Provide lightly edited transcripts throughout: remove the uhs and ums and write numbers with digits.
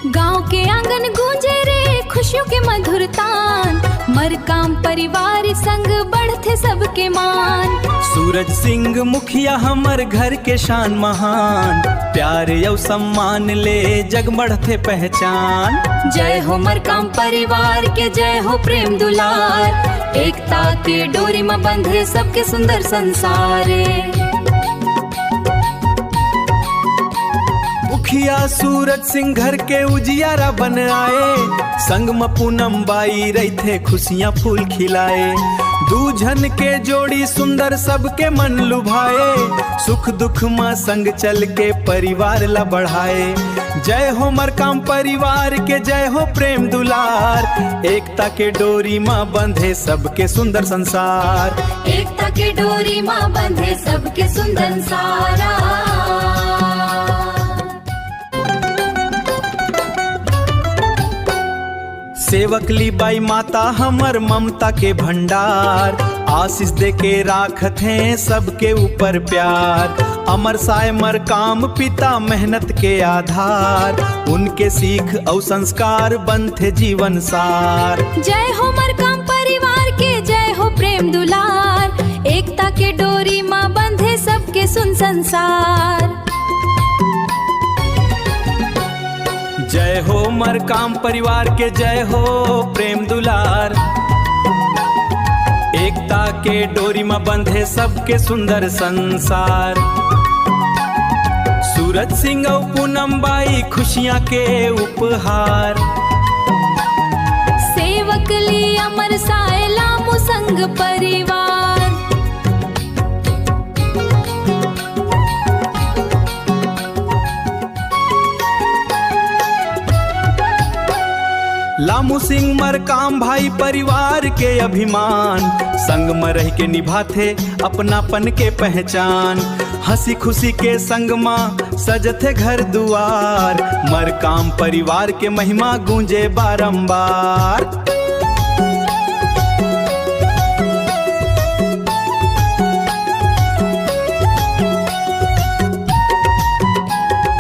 गांव के आंगन गूंजे रे खुशियों के मधुर तान, मरकाम परिवार संग बढ़ते सबके मान। सूरज सिंह मुखिया हमर घर के शान महान, प्यार यौ सम्मान ले जग बढ़ते पहचान। जय हो मरकाम परिवार के, जय हो प्रेम दुलार, एकता के डोरी में बंधे सबके सुंदर संसार। मुखिया सूरज सिंह घर के उजियारा बन आए, संग में पूनम बाई रही थे खुशियाँ फूल खिलाए। दूजन के जोड़ी सुंदर सबके मन लुभाए, सुख दुख में संग चल के परिवार ला बढ़ाए। जय हो मरकाम परिवार के, जय हो प्रेम दुलार, एकता के डोरी माँ बंधे सबके सुंदर संसार। एकता के डोरी माँ बंधे सबके सुंदर सारा। सेवक ली बाई माता हमर ममता के भंडार, आशीष दे के राखत हैं सबके ऊपर प्यार। अमर साय मरकाम पिता मेहनत के आधार, उनके सीख और संस्कार बनते जीवन सार। जय हो मरकाम परिवार के, जय हो प्रेम दुलार, एकता के डोरी माँ बंधे सबके सुन संसार। जय हो मरकाम परिवार के, जय हो प्रेम दुलार, एकता के डोरी में बंधे सबके सुंदर संसार। सूरज सिंह और पूनम बाई खुशियाँ के उपहार, सेवक ली अमर साय लामू संग परिवार। लामू सिंह मरकाम भाई परिवार के अभिमान, संग में रह के निभाते अपनापन के पहचान। हंसी खुशी के संग माँ सजते घर दुआर, मरकाम परिवार के महिमा गूंजे बारंबार।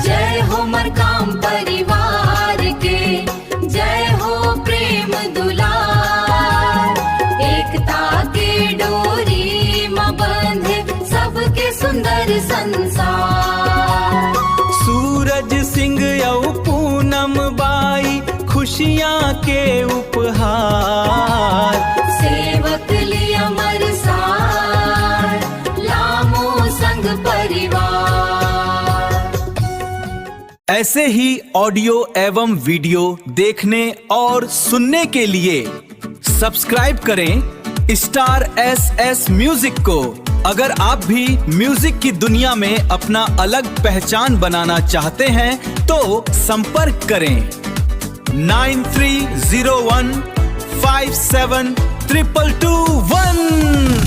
जय हो मरकाम परिवार के, जय हो प्रेम दुलार, एकता के डोरी में बंधे सबके सुंदर संसार। सूरज सिंह यौ पूनम बाई खुशियाँ के उपहार, सेवक ली अमर सार लामो संग परिवार। ऐसे ही ऑडियो एवं वीडियो देखने और सुनने के लिए सब्सक्राइब करें स्टार SS म्यूजिक को। अगर आप भी म्यूजिक की दुनिया में अपना अलग पहचान बनाना चाहते हैं तो संपर्क करें 9301572221।